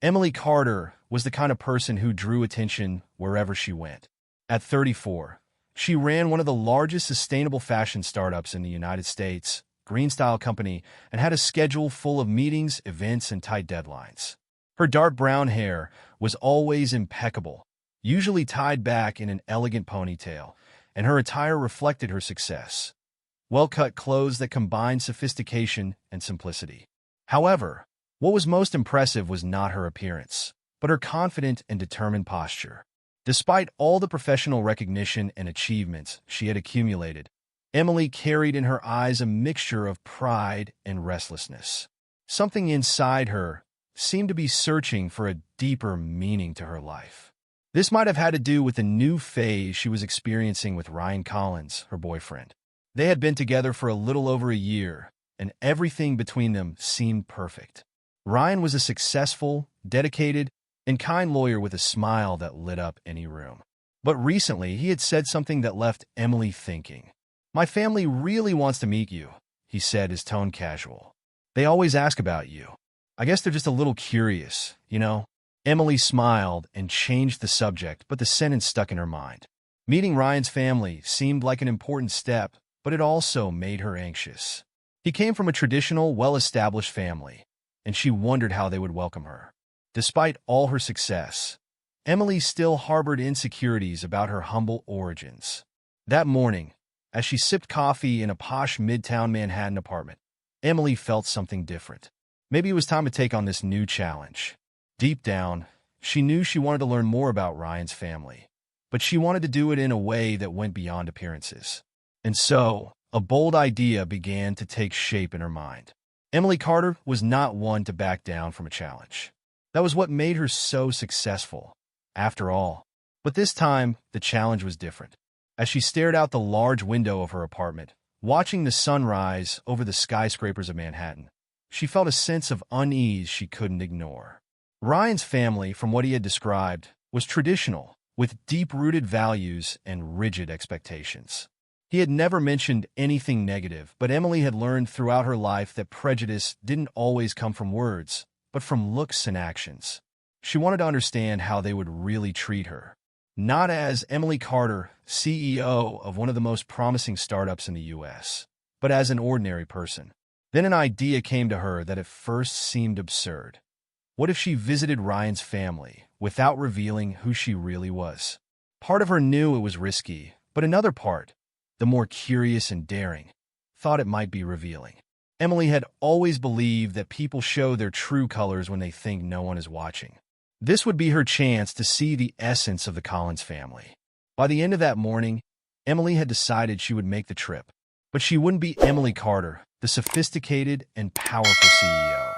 Emily Carter was the kind of person who drew attention wherever she went. At 34, she ran one of the largest sustainable fashion startups in the United States, Green Style Company, and had a schedule full of meetings, events, and tight deadlines. Her dark brown hair was always impeccable, usually tied back in an elegant ponytail, and her attire reflected her success. Well-cut clothes that combined sophistication and simplicity. However, what was most impressive was not her appearance, but her confident and determined posture. Despite all the professional recognition and achievements she had accumulated, Emily carried in her eyes a mixture of pride and restlessness. Something inside her seemed to be searching for a deeper meaning to her life. This might have had to do with the new phase she was experiencing with Ryan Collins, her boyfriend. They had been together for a little over a year, and everything between them seemed perfect. Ryan was a successful, dedicated, and kind lawyer with a smile that lit up any room. But recently, he had said something that left Emily thinking. "My family really wants to meet you," he said, his tone casual. "They always ask about you. I guess they're just a little curious, you know?" Emily smiled and changed the subject, but the sentence stuck in her mind. Meeting Ryan's family seemed like an important step, but it also made her anxious. He came from a traditional, well-established family, and she wondered how they would welcome her. Despite all her success, Emily still harbored insecurities about her humble origins. That morning, as she sipped coffee in a posh Midtown Manhattan apartment, Emily felt something different. Maybe it was time to take on this new challenge. Deep down, she knew she wanted to learn more about Ryan's family, but she wanted to do it in a way that went beyond appearances. And so, a bold idea began to take shape in her mind. Emily Carter was not one to back down from a challenge. That was what made her so successful, after all. But this time, the challenge was different. As she stared out the large window of her apartment, watching the sunrise over the skyscrapers of Manhattan, she felt a sense of unease she couldn't ignore. Ryan's family, from what he had described, was traditional, with deep-rooted values and rigid expectations. He had never mentioned anything negative, but Emily had learned throughout her life that prejudice didn't always come from words, but from looks and actions. She wanted to understand how they would really treat her. Not as Emily Carter, CEO of one of the most promising startups in the U.S., but as an ordinary person. Then an idea came to her that at first seemed absurd. What if she visited Ryan's family without revealing who she really was? Part of her knew it was risky, but another part, the more curious and daring, thought it might be revealing. Emily had always believed that people show their true colors when they think no one is watching. This would be her chance to see the essence of the Collins family. By the end of that morning, Emily had decided she would make the trip. But she wouldn't be Emily Carter, the sophisticated and powerful CEO.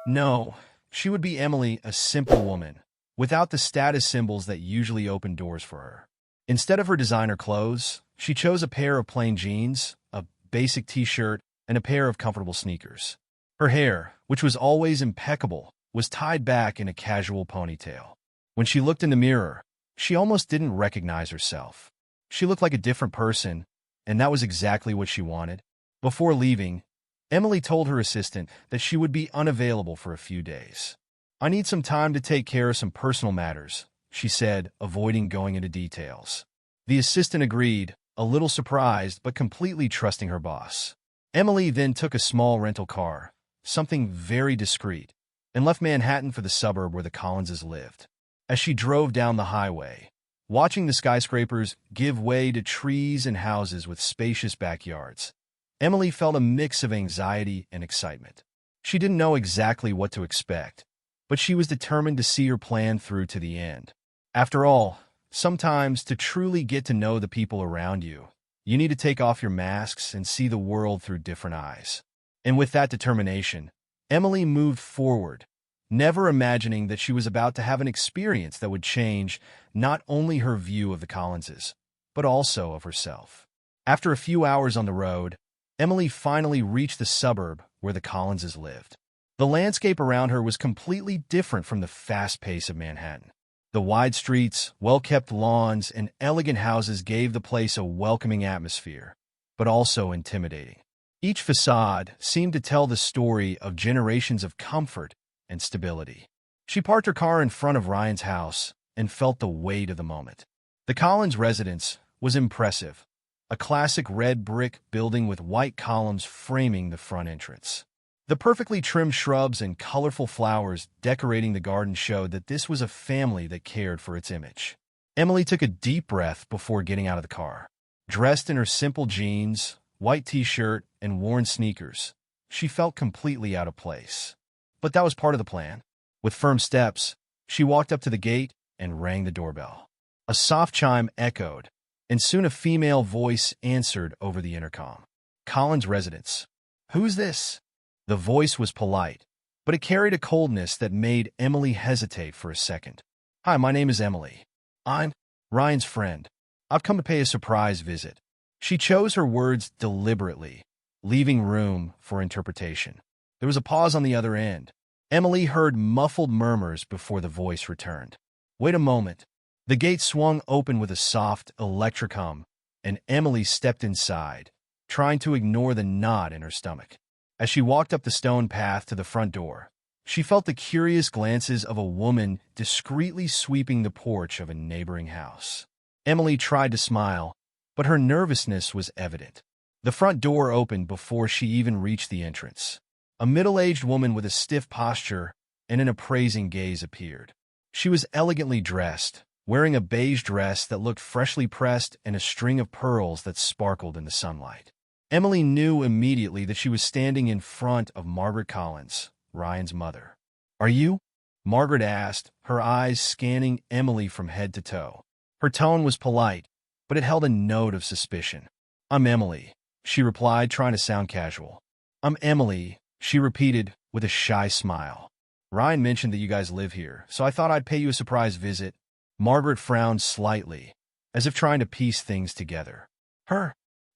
No, she would be Emily, a simple woman, without the status symbols that usually open doors for her. Instead of her designer clothes, she chose a pair of plain jeans, a basic t-shirt, and a pair of comfortable sneakers. Her hair, which was always impeccable, was tied back in a casual ponytail. When she looked in the mirror, she almost didn't recognize herself. She looked like a different person, and that was exactly what she wanted. Before leaving, Emily told her assistant that she would be unavailable for a few days. "I need some time to take care of some personal matters," she said, avoiding going into details. The assistant agreed, a little surprised but completely trusting her boss. Emily then took a small rental car, something very discreet, and left Manhattan for the suburb where the Collinses lived. As she drove down the highway, watching the skyscrapers give way to trees and houses with spacious backyards, Emily felt a mix of anxiety and excitement. She didn't know exactly what to expect, but she was determined to see her plan through to the end. After all, sometimes to truly get to know the people around you, you need to take off your masks and see the world through different eyes. And with that determination, Emily moved forward, never imagining that she was about to have an experience that would change not only her view of the Collinses, but also of herself. After a few hours on the road, Emily finally reached the suburb where the Collinses lived. The landscape around her was completely different from the fast pace of Manhattan. The wide streets, well-kept lawns, and elegant houses gave the place a welcoming atmosphere, but also intimidating. Each facade seemed to tell the story of generations of comfort and stability. She parked her car in front of Ryan's house and felt the weight of the moment. The Collins residence was impressive, a classic red brick building with white columns framing the front entrance. The perfectly trimmed shrubs and colorful flowers decorating the garden showed that this was a family that cared for its image. Emily took a deep breath before getting out of the car. Dressed in her simple jeans, white t-shirt, and worn sneakers, she felt completely out of place. But that was part of the plan. With firm steps, she walked up to the gate and rang the doorbell. A soft chime echoed, and soon a female voice answered over the intercom. Collins residence. Who's this? The voice was polite, but it carried a coldness that made Emily hesitate for a second. Hi, my name is Emily. I'm Ryan's friend. I've come to pay a surprise visit. She chose her words deliberately, leaving room for interpretation. There was a pause on the other end. Emily heard muffled murmurs before the voice returned. Wait a moment. The gate swung open with a soft electric hum, and Emily stepped inside, trying to ignore the knot in her stomach. As she walked up the stone path to the front door, she felt the curious glances of a woman discreetly sweeping the porch of a neighboring house. Emily tried to smile, but her nervousness was evident. The front door opened before she even reached the entrance. A middle-aged woman with a stiff posture and an appraising gaze appeared. She was elegantly dressed, wearing a beige dress that looked freshly pressed and a string of pearls that sparkled in the sunlight. Emily knew immediately that she was standing in front of Margaret Collins, Ryan's mother. Are you? Margaret asked, her eyes scanning Emily from head to toe. Her tone was polite, but it held a note of suspicion. I'm Emily, she replied, trying to sound casual. I'm Emily, she repeated with a shy smile. Ryan mentioned that you guys live here, so I thought I'd pay you a surprise visit. Margaret frowned slightly, as if trying to piece things together. Her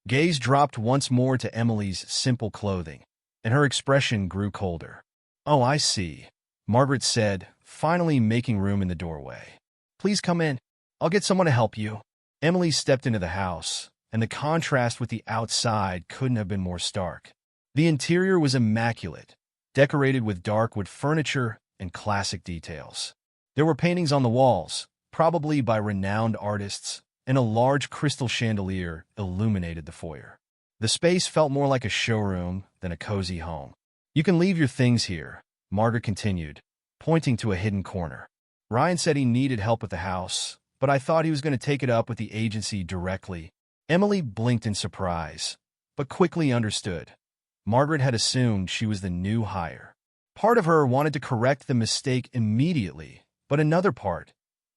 gaze dropped once more to Emily's simple clothing, and her expression grew colder. Oh, I see, Margaret said, finally making room in the doorway. Please come in. I'll get someone to help you. Emily stepped into the house, and the contrast with the outside couldn't have been more stark. The interior was immaculate, decorated with dark wood furniture and classic details. There were paintings on the walls, probably by renowned artists, and a large crystal chandelier illuminated the foyer. The space felt more like a showroom than a cozy home. You can leave your things here, Margaret continued, pointing to a hidden corner. Ryan said he needed help with the house, but I thought he was going to take it up with the agency directly. Emily blinked in surprise, but quickly understood. Margaret had assumed she was the new hire. Part of her wanted to correct the mistake immediately, but another part,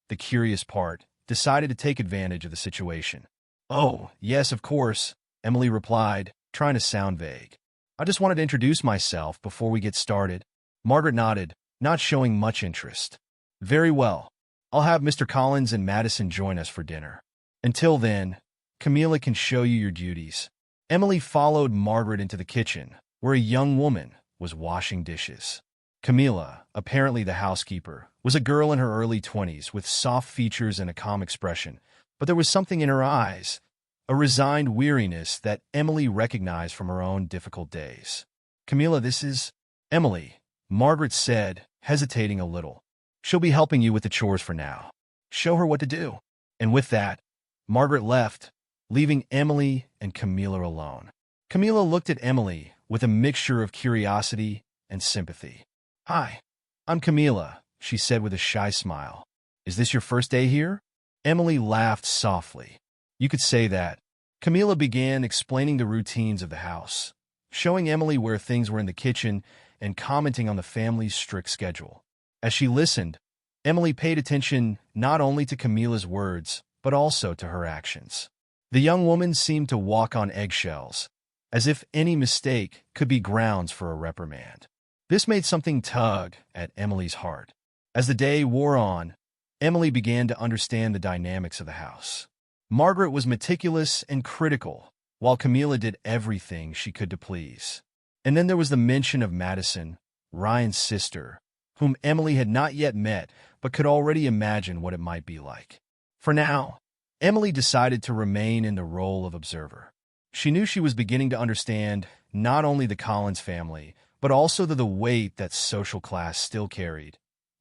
the curious part, decided to take advantage of the situation. Oh, yes, of course, Emily replied, trying to sound vague. I just wanted to introduce myself before we get started. Margaret nodded, not showing much interest. Very well. I'll have Mr. Collins and Madison join us for dinner. Until then, Camilla can show you your duties. Emily followed Margaret into the kitchen, where a young woman was washing dishes. Camilla, apparently the housekeeper, was a girl in her early 20s with soft features and a calm expression, but there was something in her eyes, a resigned weariness that Emily recognized from her own difficult days. Camilla, this is Emily, Margaret said, hesitating a little. She'll be helping you with the chores for now. Show her what to do. And with that, Margaret left, leaving Emily and Camilla alone. Camilla looked at Emily with a mixture of curiosity and sympathy. Hi, I'm Camilla, she said with a shy smile. Is this your first day here? Emily laughed softly. You could say that. Camilla began explaining the routines of the house, showing Emily where things were in the kitchen and commenting on the family's strict schedule. As she listened, Emily paid attention not only to Camilla's words, but also to her actions. The young woman seemed to walk on eggshells, as if any mistake could be grounds for a reprimand. This made something tug at Emily's heart. As the day wore on, Emily began to understand the dynamics of the house. Margaret was meticulous and critical, while Camilla did everything she could to please. And then there was the mention of Madison, Ryan's sister, whom Emily had not yet met but could already imagine what it might be like. For now, Emily decided to remain in the role of observer. She knew she was beginning to understand not only the Collins family, but also the weight that social class still carried,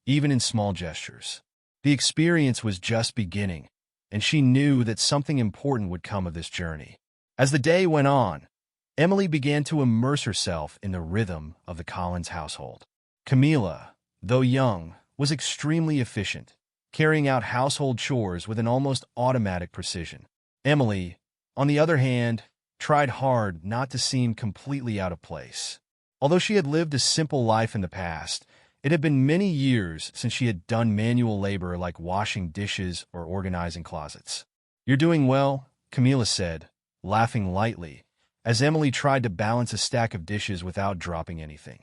even in small gestures. The experience was just beginning, and she knew that something important would come of this journey. As the day went on, Emily began to immerse herself in the rhythm of the Collins household. Camilla, though young, was extremely efficient, carrying out household chores with an almost automatic precision. Emily, on the other hand, tried hard not to seem completely out of place. Although she had lived a simple life in the past, it had been many years since she had done manual labor like washing dishes or organizing closets. "You're doing well," Camilla said, laughing lightly, as Emily tried to balance a stack of dishes without dropping anything.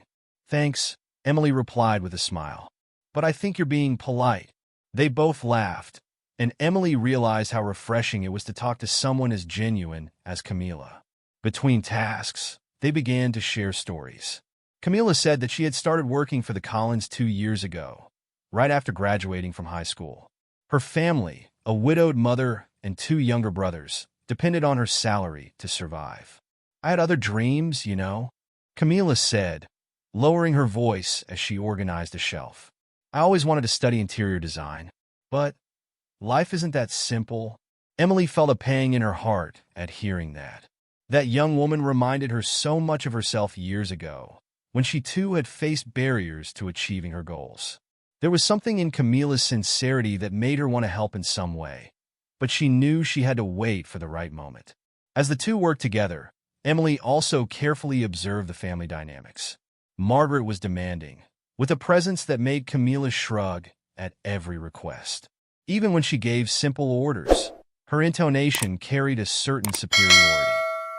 "Thanks," Emily replied with a smile. "But I think you're being polite." They both laughed, and Emily realized how refreshing it was to talk to someone as genuine as Camilla. Between tasks, they began to share stories. Camilla said that she had started working for the Collins 2 years ago, right after graduating from high school. Her family, a widowed mother and 2 younger brothers, depended on her salary to survive. "I had other dreams, you know," Camilla said, lowering her voice as she organized a shelf. "I always wanted to study interior design, but life isn't that simple." Emily felt a pang in her heart at hearing that. That young woman reminded her so much of herself years ago, when she too had faced barriers to achieving her goals. There was something in Camilla's sincerity that made her want to help in some way, but she knew she had to wait for the right moment. As the two worked together, Emily also carefully observed the family dynamics. Margaret was demanding, with a presence that made Camilla shrug at every request. Even when she gave simple orders, her intonation carried a certain superiority.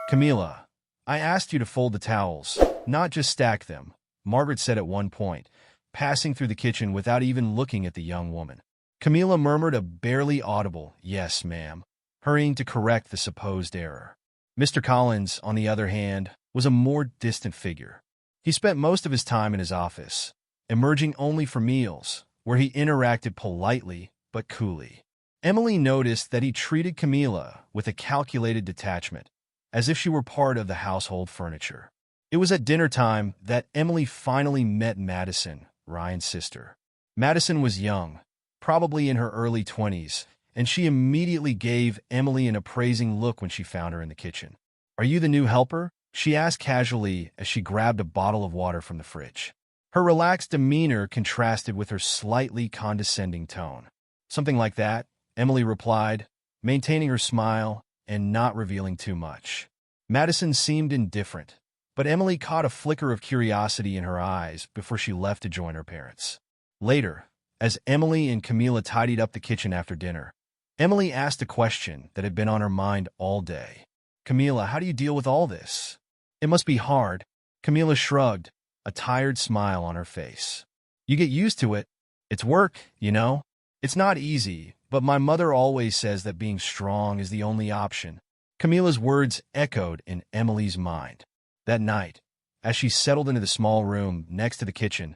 "Camilla, I asked you to fold the towels, not just stack them," Margaret said at one point, passing through the kitchen without even looking at the young woman. Camilla murmured a barely audible, "Yes, ma'am," hurrying to correct the supposed error. Mr. Collins, on the other hand, was a more distant figure. He spent most of his time in his office, emerging only for meals, where he interacted politely but coolly. Emily noticed that he treated Camilla with a calculated detachment, as if she were part of the household furniture. It was at dinner time that Emily finally met Madison, Ryan's sister. Madison was young, probably in her early 20s, and she immediately gave Emily an appraising look when she found her in the kitchen. "Are you the new helper?" she asked casually as she grabbed a bottle of water from the fridge. Her relaxed demeanor contrasted with her slightly condescending tone. "Something like that," Emily replied, maintaining her smile and not revealing too much. Madison seemed indifferent, but Emily caught a flicker of curiosity in her eyes before she left to join her parents. Later, as Emily and Camilla tidied up the kitchen after dinner, Emily asked a question that had been on her mind all day. "Camilla, how do you deal with all this?" "It must be hard," Camilla shrugged, a tired smile on her face. "You get used to it. It's work, you know. It's not easy, but my mother always says that being strong is the only option." Camilla's words echoed in Emily's mind. That night, as she settled into the small room next to the kitchen,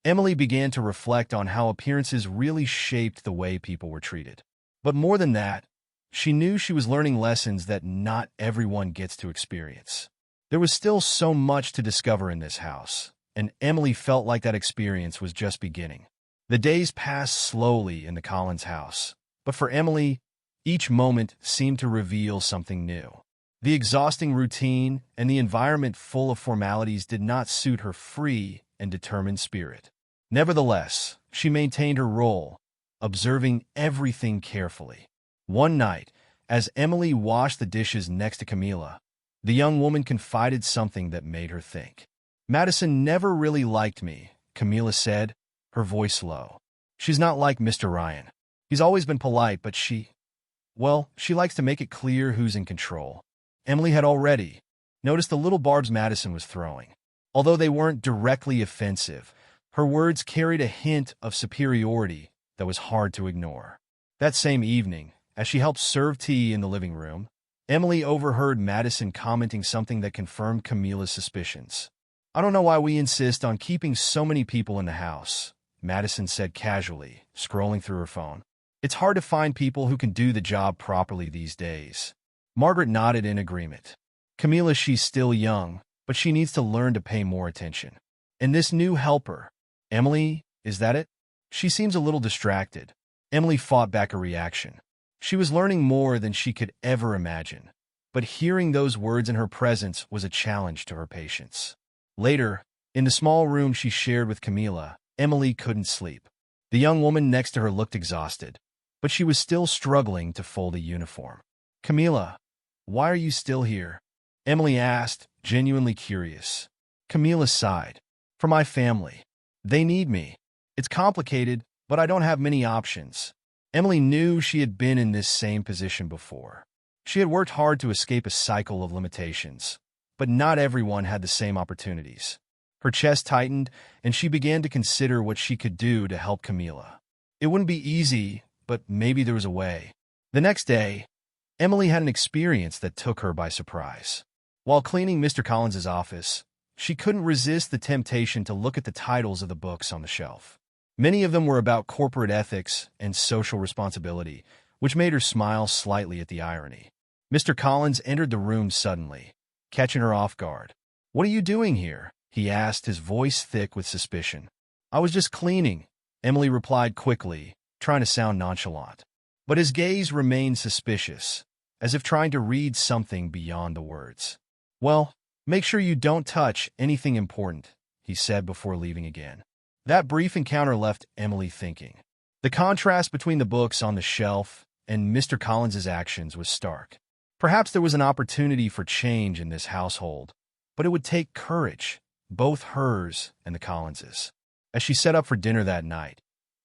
Emily began to reflect on how appearances really shaped the way people were treated. But more than that, she knew she was learning lessons that not everyone gets to experience. There was still so much to discover in this house, and Emily felt like that experience was just beginning. The days passed slowly in the Collins house, but for Emily, each moment seemed to reveal something new. The exhausting routine and the environment full of formalities did not suit her free and determined spirit. Nevertheless, she maintained her role, observing everything carefully. One night, as Emily washed the dishes next to Camilla, the young woman confided something that made her think. "Madison never really liked me," Camilla said, her voice low. "She's not like Mr. Ryan. He's always been polite, but she likes to make it clear who's in control." Emily had already noticed the little barbs Madison was throwing. Although they weren't directly offensive, her words carried a hint of superiority that was hard to ignore. That same evening, as she helped serve tea in the living room, Emily overheard Madison commenting something that confirmed Camilla's suspicions. "I don't know why we insist on keeping so many people in the house," Madison said casually, scrolling through her phone. "It's hard to find people who can do the job properly these days." Margaret nodded in agreement. "Camilla, she's still young, but she needs to learn to pay more attention. And this new helper, Emily, is that it?" She seems a little distracted. Emily fought back a reaction. She was learning more than she could ever imagine, but hearing those words in her presence was a challenge to her patience. Later, in the small room she shared with Camilla, Emily couldn't sleep. The young woman next to her looked exhausted, but she was still struggling to fold a uniform. "Camilla, why are you still here?" Emily asked, genuinely curious. Camilla sighed. "For my family. They need me. It's complicated, but I don't have many options." Emily knew she had been in this same position before. She had worked hard to escape a cycle of limitations, but not everyone had the same opportunities. Her chest tightened, and she began to consider what she could do to help Camilla. It wouldn't be easy, but maybe there was a way. The next day, Emily had an experience that took her by surprise. While cleaning Mr. Collins's office, she couldn't resist the temptation to look at the titles of the books on the shelf. Many of them were about corporate ethics and social responsibility, which made her smile slightly at the irony. Mr. Collins entered the room suddenly, catching her off guard. "What are you doing here?" he asked, his voice thick with suspicion. "I was just cleaning," Emily replied quickly, trying to sound nonchalant. But his gaze remained suspicious, as if trying to read something beyond the words. "Well, make sure you don't touch anything important," he said before leaving again. That brief encounter left Emily thinking. The contrast between the books on the shelf and Mr. Collins's actions was stark. Perhaps there was an opportunity for change in this household, but it would take courage, both hers and the Collinses. As she set up for dinner that night,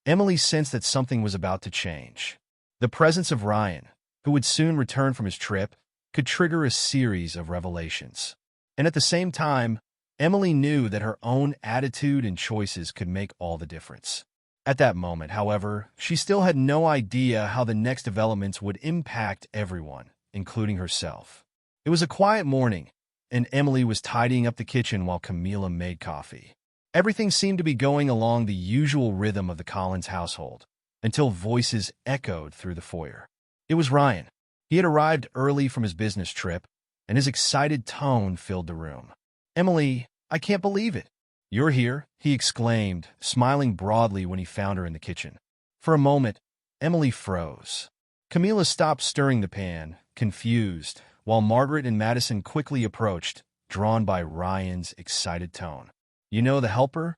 Emily sensed that something was about to change. The presence of Ryan, who would soon return from his trip, could trigger a series of revelations. And at the same time, Emily knew that her own attitude and choices could make all the difference. At that moment, however, she still had no idea how the next developments would impact everyone, including herself. It was a quiet morning, and Emily was tidying up the kitchen while Camilla made coffee. Everything seemed to be going along the usual rhythm of the Collins household, until voices echoed through the foyer. It was Ryan. He had arrived early from his business trip, and his excited tone filled the room. "Emily, I can't believe it. You're here," he exclaimed, smiling broadly when he found her in the kitchen. For a moment, Emily froze. Camilla stopped stirring the pan, confused, while Margaret and Madison quickly approached, drawn by Ryan's excited tone. "You know the helper?"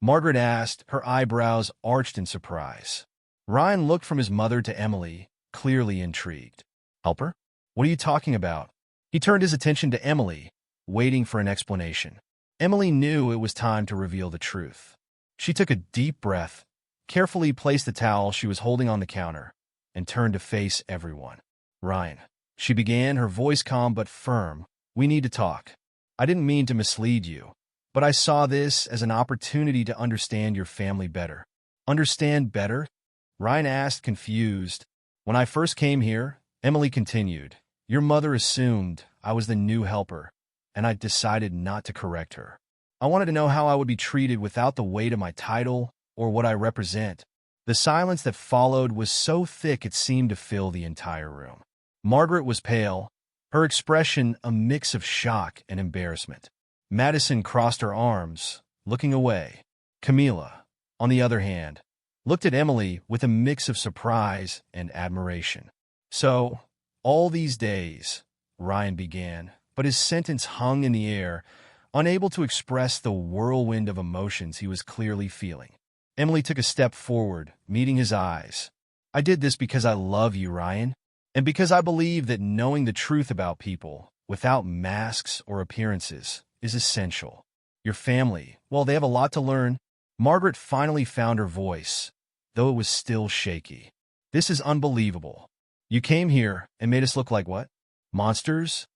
Margaret asked, her eyebrows arched in surprise. Ryan looked from his mother to Emily, clearly intrigued. "Helper? What are you talking about?" He turned his attention to Emily, waiting for an explanation. Emily knew it was time to reveal the truth. She took a deep breath, carefully placed the towel she was holding on the counter, and turned to face everyone. "Ryan," she began, her voice calm but firm, "we need to talk. I didn't mean to mislead you, but I saw this as an opportunity to understand your family better." "Understand better?" Ryan asked, confused. "When I first came here," Emily continued, "your mother assumed I was the new helper, and I decided not to correct her. I wanted to know how I would be treated without the weight of my title or what I represent." The silence that followed was so thick it seemed to fill the entire room. Margaret was pale, her expression a mix of shock and embarrassment. Madison crossed her arms, looking away. Camilla, on the other hand, looked at Emily with a mix of surprise and admiration. "So, all these days," Ryan began, but his sentence hung in the air, unable to express the whirlwind of emotions he was clearly feeling. Emily took a step forward, meeting his eyes. "I did this because I love you, Ryan, and because I believe that knowing the truth about people, without masks or appearances, is essential. Your family, well, they have a lot to learn." Margaret finally found her voice, though it was still shaky. "This is unbelievable. You came here and made us look like what? Monsters?"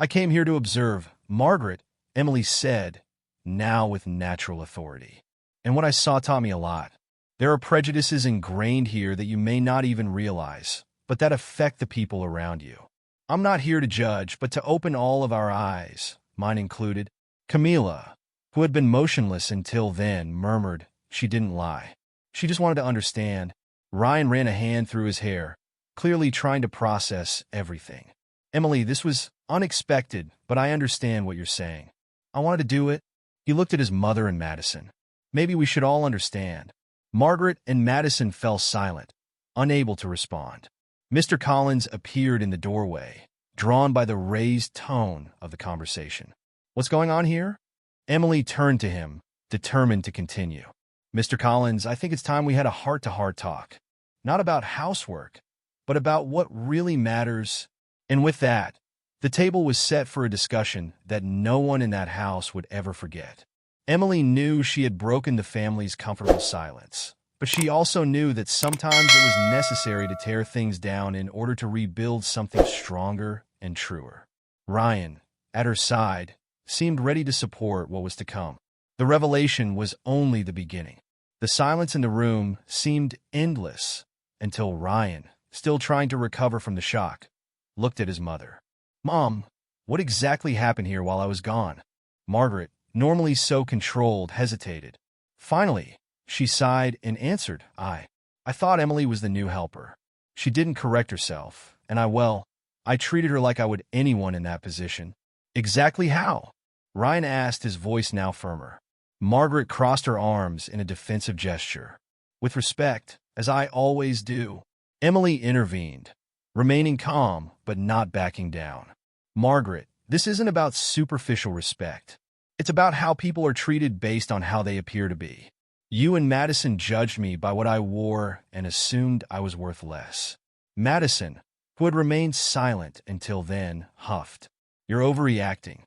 "I came here to observe, Margaret," Emily said, now with natural authority. "And what I saw taught me a lot. There are prejudices ingrained here that you may not even realize, but that affect the people around you. I'm not here to judge, but to open all of our eyes, mine included." Camilla, who had been motionless until then, murmured she didn't lie. She just wanted to understand. Ryan ran a hand through his hair, clearly trying to process everything. "Emily, this was unexpected, but I understand what you're saying. I wanted to do it." He looked at his mother and Madison. "Maybe we should all understand. Margaret and Madison fell silent, unable to respond. Mr. Collins appeared in the doorway, drawn by the raised tone of the conversation. "What's going on here?" Emily turned to him, determined to continue. "Mr. Collins, I think it's time we had a heart-to-heart talk. Not about housework, but about what really matters." And with that, the table was set for a discussion that no one in that house would ever forget. Emily knew she had broken the family's comfortable silence, but she also knew that sometimes it was necessary to tear things down in order to rebuild something stronger and truer. Ryan, at her side, seemed ready to support what was to come. The revelation was only the beginning. The silence in the room seemed endless until Ryan, still trying to recover from the shock, looked at his mother. "Mom, what exactly happened here while I was gone?" Margaret, normally so controlled, hesitated. Finally, she sighed and answered, I thought Emily was the new helper. She didn't correct herself, and I treated her like I would anyone in that position." "Exactly how?" Ryan asked, his voice now firmer. Margaret crossed her arms in a defensive gesture. "With respect, as I always do." Emily intervened, remaining calm but not backing down. "Margaret, this isn't about superficial respect. It's about how people are treated based on how they appear to be. You and Madison judged me by what I wore and assumed I was worth less." Madison, who had remained silent until then, huffed. "You're overreacting."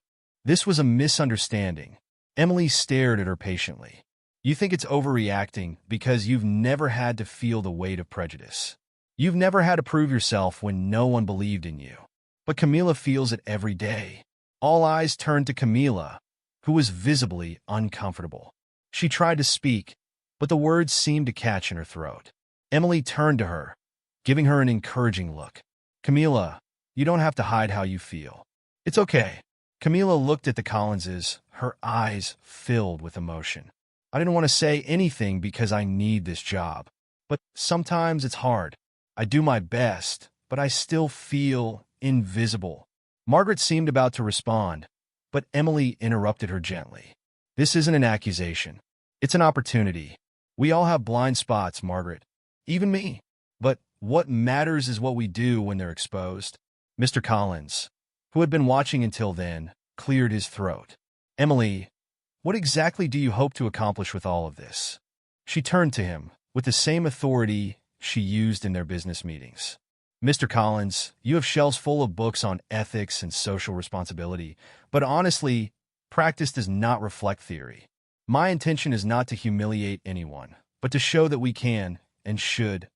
This was a misunderstanding. Emily stared at her patiently. "You think it's overreacting because you've never had to feel the weight of prejudice. You've never had to prove yourself when no one believed in you. But Camila feels it every day." All eyes turned to Camila, who was visibly uncomfortable. She tried to speak, but the words seemed to catch in her throat. Emily turned to her, giving her an encouraging look. "Camila, you don't have to hide how you feel. It's okay." Camila looked at the Collinses, her eyes filled with emotion. "I didn't want to say anything because I need this job. But sometimes it's hard. I do my best, but I still feel invisible." Margaret seemed about to respond, but Emily interrupted her gently. "This isn't an accusation. It's an opportunity. We all have blind spots, Margaret. Even me. But what matters is what we do when they're exposed." Mr. Collins, who had been watching until then, cleared his throat. "Emily, what exactly do you hope to accomplish with all of this?" She turned to him with the same authority she used in their business meetings. "Mr. Collins, you have shelves full of books on ethics and social responsibility, but honestly, practice does not reflect theory. My intention is not to humiliate anyone, but to show that we can, and should,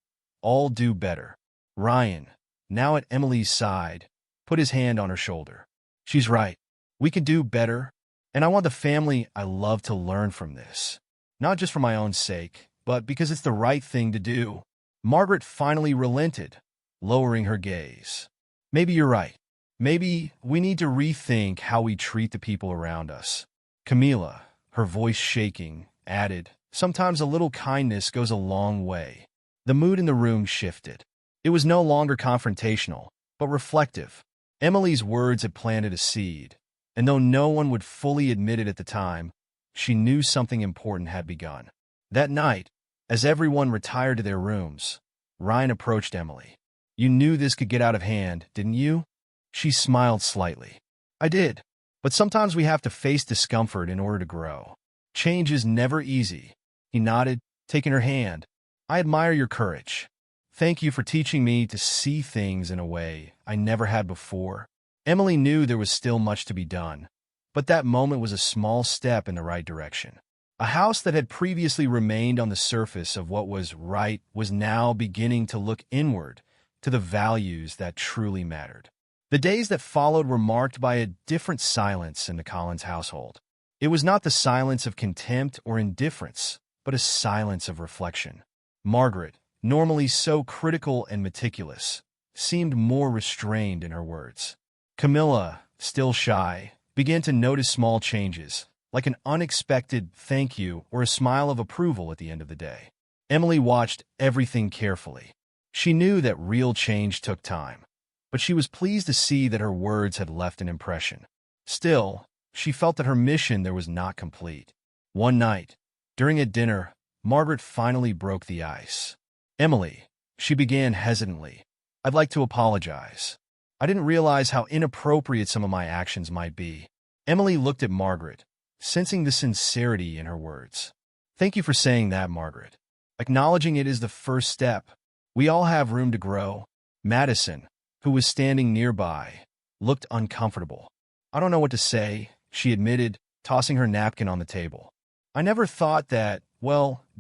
all do better." Ryan, now at Emily's side, put his hand on her shoulder. "She's right. We can do better, and I want the family I love to learn from this. Not just for my own sake, but because it's the right thing to do." Margaret finally relented, lowering her gaze. "Maybe you're right. Maybe we need to rethink how we treat the people around us." Camila, her voice shaking, added, "Sometimes a little kindness goes a long way." The mood in the room shifted. It was no longer confrontational, but reflective. Emily's words had planted a seed, and though no one would fully admit it at the time, she knew something important had begun. That night, as everyone retired to their rooms, Ryan approached Emily. "You knew this could get out of hand, didn't you?" She smiled slightly. "I did. But sometimes we have to face discomfort in order to grow. Change is never easy." He nodded, taking her hand. "I admire your courage. Thank you for teaching me to see things in a way I never had before." Emily knew there was still much to be done, but that moment was a small step in the right direction. A house that had previously remained on the surface of what was right was now beginning to look inward to the values that truly mattered. The days that followed were marked by a different silence in the Collins household. It was not the silence of contempt or indifference, but a silence of reflection. Margaret, normally so critical and meticulous, seemed more restrained in her words. Camilla, still shy, began to notice small changes, like an unexpected thank you or a smile of approval at the end of the day. Emily watched everything carefully. She knew that real change took time, but she was pleased to see that her words had left an impression. Still, she felt that her mission there was not complete. One night, during a dinner, Margaret finally broke the ice. "Emily," she began hesitantly, "I'd like to apologize. I didn't realize how inappropriate some of my actions might be." Emily looked at Margaret, sensing the sincerity in her words. "Thank you for saying that, Margaret. Acknowledging it is the first step. We all have room to grow." Madison, who was standing nearby, looked uncomfortable. "I don't know what to say," she admitted, tossing her napkin on the table. "I never thought that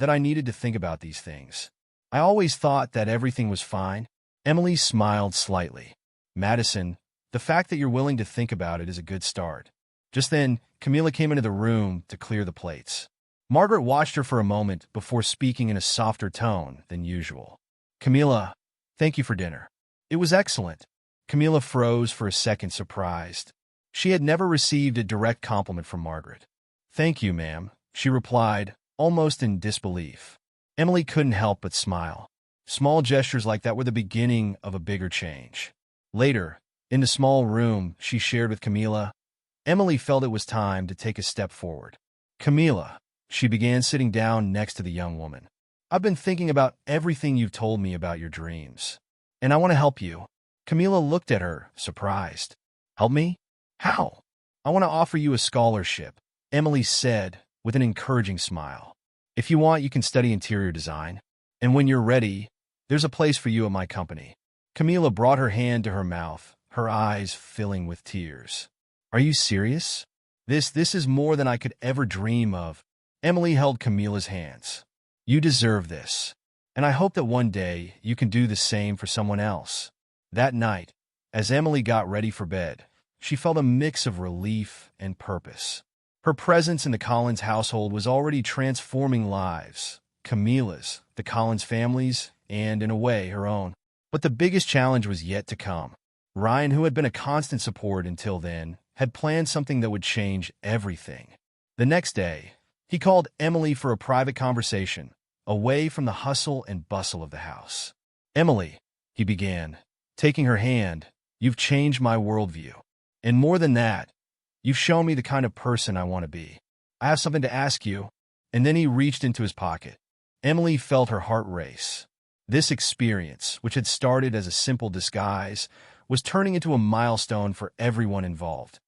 I needed to think about these things. I always thought that everything was fine." Emily smiled slightly. "Madison, the fact that you're willing to think about it is a good start." Just then, Camilla came into the room to clear the plates. Margaret watched her for a moment before speaking in a softer tone than usual. "Camilla, thank you for dinner. It was excellent." Camilla froze for a second, surprised. She had never received a direct compliment from Margaret. "Thank you, ma'am," she replied, almost in disbelief. Emily couldn't help but smile. Small gestures like that were the beginning of a bigger change. Later, in the small room she shared with Camilla, Emily felt it was time to take a step forward. "Camilla," she began, sitting down next to the young woman, "I've been thinking about everything you've told me about your dreams, and I want to help you." Camilla looked at her, surprised. "Help me? How?" "I want to offer you a scholarship," Emily said with an encouraging smile. "If you want, you can study interior design, and when you're ready, there's a place for you at my company." Camilla brought her hand to her mouth, her eyes filling with tears. "Are you serious? This is more than I could ever dream of." Emily held Camilla's hands. "You deserve this, and I hope that one day you can do the same for someone else." That night, as Emily got ready for bed, she felt a mix of relief and purpose. Her presence in the Collins household was already transforming lives, Camilla's, the Collins family's, and, in a way, her own. But the biggest challenge was yet to come. Ryan, who had been a constant support until then, had planned something that would change everything. The next day, he called Emily for a private conversation, away from the hustle and bustle of the house. "Emily," he began, taking her hand, "you've changed my worldview. And more than that, you've shown me the kind of person I want to be. I have something to ask you." And then he reached into his pocket. Emily felt her heart race. This experience, which had started as a simple disguise, was turning into a milestone for everyone involved,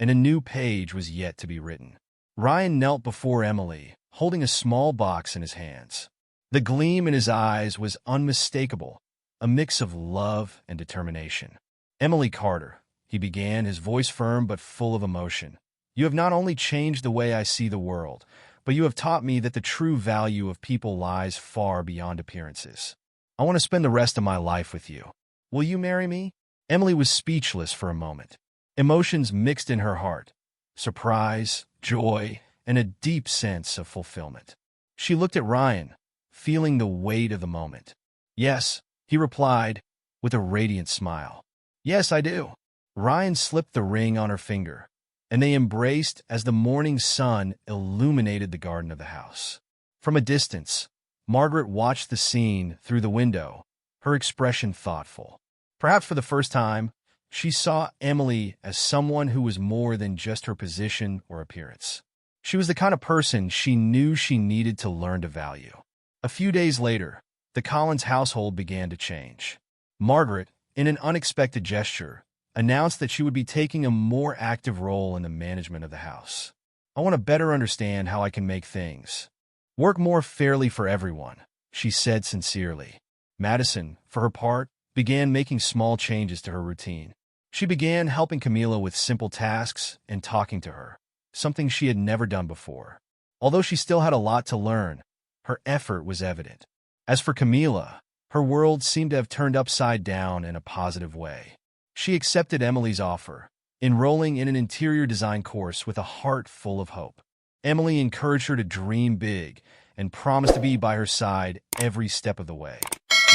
and a new page was yet to be written. Ryan knelt before Emily, holding a small box in his hands. The gleam in his eyes was unmistakable, a mix of love and determination. "Emily Carter," he began, his voice firm but full of emotion, "you have not only changed the way I see the world, but you have taught me that the true value of people lies far beyond appearances. I want to spend the rest of my life with you. Will you marry me?" Emily was speechless for a moment. Emotions mixed in her heart: surprise, joy, and a deep sense of fulfillment. She looked at Ryan, feeling the weight of the moment. "Yes," he replied, with a radiant smile. "Yes, I do." Ryan slipped the ring on her finger, and they embraced as the morning sun illuminated the garden of the house. From a distance, Margaret watched the scene through the window, her expression thoughtful. Perhaps for the first time, she saw Emily as someone who was more than just her position or appearance. She was the kind of person she knew she needed to learn to value. A few days later, the Collins household began to change. Margaret, in an unexpected gesture, announced that she would be taking a more active role in the management of the house. "I want to better understand how I can make things work more fairly for everyone," she said sincerely. Madison, for her part, began making small changes to her routine. She began helping Camilla with simple tasks and talking to her, something she had never done before. Although she still had a lot to learn, her effort was evident. As for Camilla, her world seemed to have turned upside down in a positive way. She accepted Emily's offer, enrolling in an interior design course with a heart full of hope. Emily encouraged her to dream big and promised to be by her side every step of the way.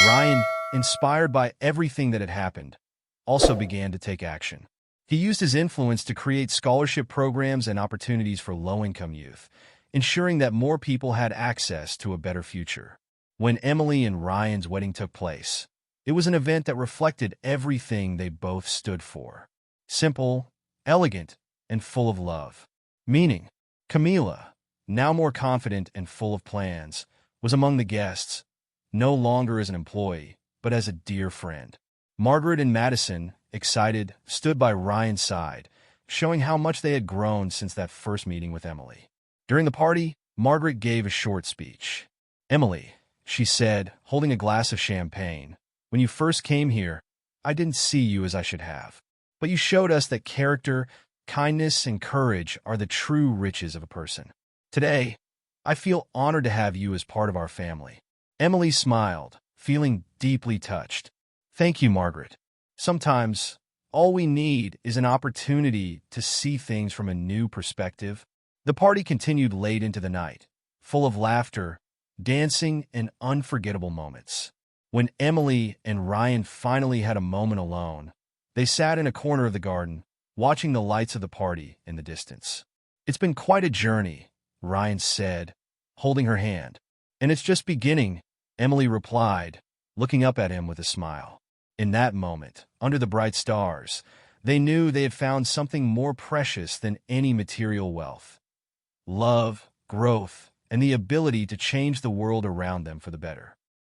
Ryan, inspired by everything that had happened, also began to take action. He used his influence to create scholarship programs and opportunities for low-income youth, ensuring that more people had access to a better future. When Emily and Ryan's wedding took place, it was an event that reflected everything they both stood for: simple, elegant, and full of love. Meaning, Camilla, now more confident and full of plans, was among the guests, no longer as an employee, but as a dear friend. Margaret and Madison, excited, stood by Ryan's side, showing how much they had grown since that first meeting with Emily. During the party, Margaret gave a short speech. "Emily," she said, holding a glass of champagne, "when you first came here, I didn't see you as I should have. But you showed us that character, kindness, and courage are the true riches of a person. Today, I feel honored to have you as part of our family." Emily smiled, feeling deeply touched. "Thank you, Margaret. Sometimes, all we need is an opportunity to see things from a new perspective." The party continued late into the night, full of laughter, dancing, and unforgettable moments. When Emily and Ryan finally had a moment alone, they sat in a corner of the garden, watching the lights of the party in the distance. "It's been quite a journey," Ryan said, holding her hand. "And it's just beginning," Emily replied, looking up at him with a smile. In that moment, under the bright stars, they knew they had found something more precious than any material wealth: love, growth, and the ability to change the world around them for the better.